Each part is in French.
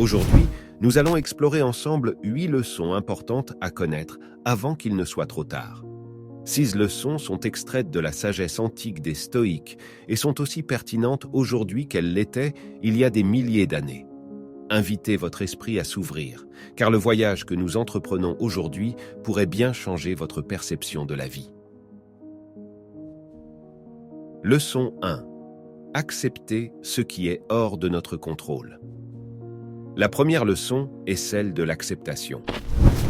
Aujourd'hui, nous allons explorer ensemble 8 leçons importantes à connaître avant qu'il ne soit trop tard. 6 leçons sont extraites de la sagesse antique des Stoïques et sont aussi pertinentes aujourd'hui qu'elles l'étaient il y a des milliers d'années. Invitez votre esprit à s'ouvrir, car le voyage que nous entreprenons aujourd'hui pourrait bien changer votre perception de la vie. Leçon 1. Accepter ce qui est hors de notre contrôle. La première leçon est celle de l'acceptation.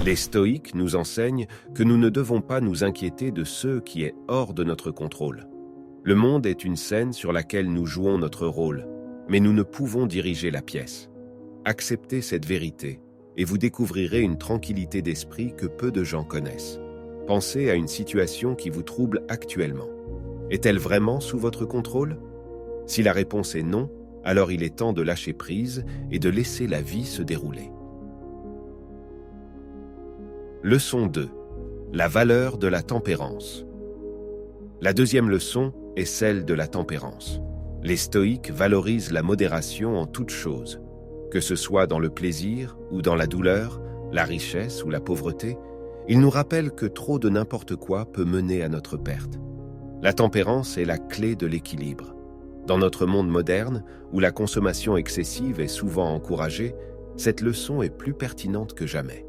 Les stoïques nous enseignent que nous ne devons pas nous inquiéter de ce qui est hors de notre contrôle. Le monde est une scène sur laquelle nous jouons notre rôle, mais nous ne pouvons diriger la pièce. Acceptez cette vérité et vous découvrirez une tranquillité d'esprit que peu de gens connaissent. Pensez à une situation qui vous trouble actuellement. Est-elle vraiment sous votre contrôle? Si la réponse est non, alors il est temps de lâcher prise et de laisser la vie se dérouler. Leçon 2. La valeur de la tempérance. La deuxième leçon est celle de la tempérance. Les stoïques valorisent la modération en toutes choses, que ce soit dans le plaisir ou dans la douleur, la richesse ou la pauvreté. Ils nous rappellent que trop de n'importe quoi peut mener à notre perte. La tempérance est la clé de l'équilibre. Dans notre monde moderne, où la consommation excessive est souvent encouragée, cette leçon est plus pertinente que jamais.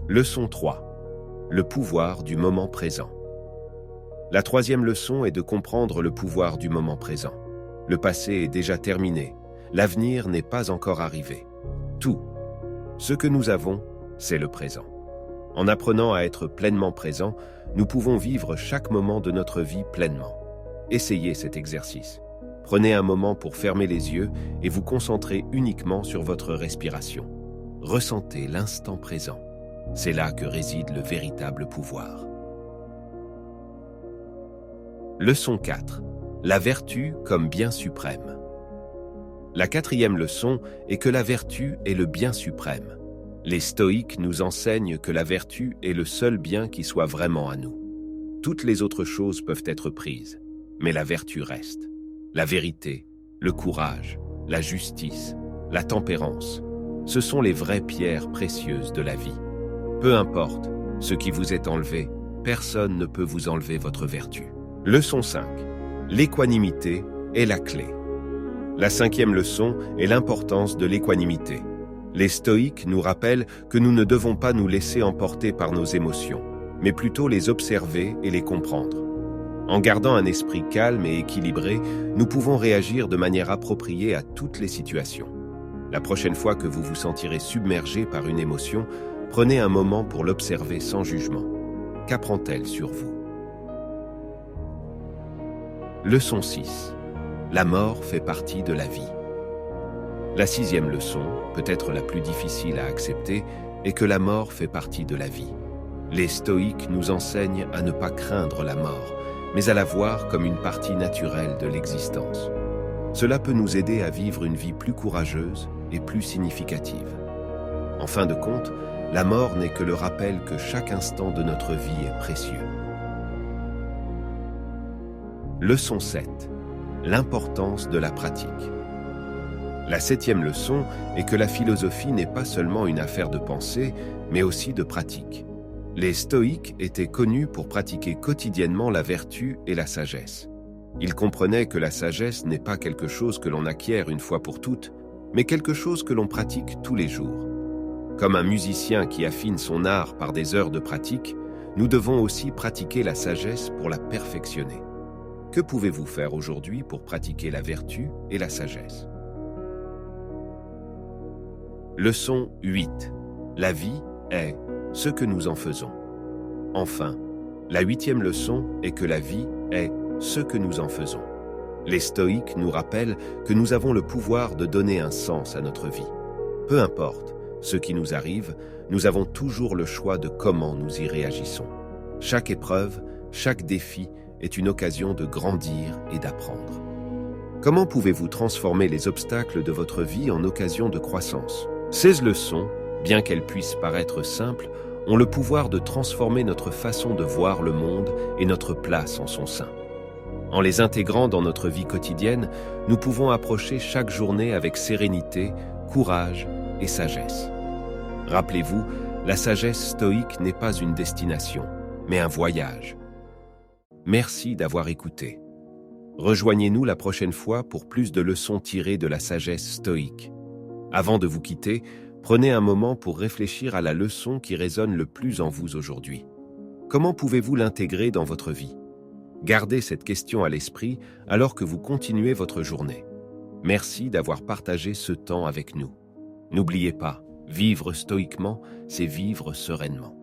Leçon 3. Le pouvoir du moment présent. La troisième leçon est de comprendre le pouvoir du moment présent. Le passé est déjà terminé, l'avenir n'est pas encore arrivé. Tout, ce que nous avons, c'est le présent. En apprenant à être pleinement présent, nous pouvons vivre chaque moment de notre vie pleinement. Essayez cet exercice. Prenez un moment pour fermer les yeux et vous concentrer uniquement sur votre respiration. Ressentez l'instant présent. C'est là que réside le véritable pouvoir. Leçon 4. La vertu comme bien suprême. La quatrième leçon est que la vertu est le bien suprême. Les stoïques nous enseignent que la vertu est le seul bien qui soit vraiment à nous. Toutes les autres choses peuvent être prises, mais la vertu reste. La vérité, le courage, la justice, la tempérance, ce sont les vraies pierres précieuses de la vie. Peu importe ce qui vous est enlevé, personne ne peut vous enlever votre vertu. Leçon 5. L'équanimité est la clé. La cinquième leçon est l'importance de l'équanimité. Les stoïques nous rappellent que nous ne devons pas nous laisser emporter par nos émotions, mais plutôt les observer et les comprendre. En gardant un esprit calme et équilibré, nous pouvons réagir de manière appropriée à toutes les situations. La prochaine fois que vous vous sentirez submergé par une émotion, prenez un moment pour l'observer sans jugement. Qu'apprend-elle sur vous? Leçon 6. La mort fait partie de la vie. La sixième leçon, peut-être la plus difficile à accepter, est que la mort fait partie de la vie. Les stoïques nous enseignent à ne pas craindre la mort, mais à la voir comme une partie naturelle de l'existence. Cela peut nous aider à vivre une vie plus courageuse et plus significative. En fin de compte, la mort n'est que le rappel que chaque instant de notre vie est précieux. Leçon 7. L'importance de la pratique. La septième leçon est que la philosophie n'est pas seulement une affaire de pensée, mais aussi de pratique. Les stoïques étaient connus pour pratiquer quotidiennement la vertu et la sagesse. Ils comprenaient que la sagesse n'est pas quelque chose que l'on acquiert une fois pour toutes, mais quelque chose que l'on pratique tous les jours. Comme un musicien qui affine son art par des heures de pratique, nous devons aussi pratiquer la sagesse pour la perfectionner. Que pouvez-vous faire aujourd'hui pour pratiquer la vertu et la sagesse? Leçon 8. La vie est ce que nous en faisons. Enfin, la huitième leçon est que la vie est ce que nous en faisons. Les stoïques nous rappellent que nous avons le pouvoir de donner un sens à notre vie. Peu importe ce qui nous arrive, nous avons toujours le choix de comment nous y réagissons. Chaque épreuve, chaque défi est une occasion de grandir et d'apprendre. Comment pouvez-vous transformer les obstacles de votre vie en occasion de croissance? Ces leçons, bien qu'elles puissent paraître simples, ont le pouvoir de transformer notre façon de voir le monde et notre place en son sein. En les intégrant dans notre vie quotidienne, nous pouvons approcher chaque journée avec sérénité, courage et sagesse. Rappelez-vous, la sagesse stoïque n'est pas une destination, mais un voyage. Merci d'avoir écouté. Rejoignez-nous la prochaine fois pour plus de leçons tirées de la sagesse stoïque. Avant de vous quitter, prenez un moment pour réfléchir à la leçon qui résonne le plus en vous aujourd'hui. Comment pouvez-vous l'intégrer dans votre vie? Gardez cette question à l'esprit alors que vous continuez votre journée. Merci d'avoir partagé ce temps avec nous. N'oubliez pas, vivre stoïquement, c'est vivre sereinement.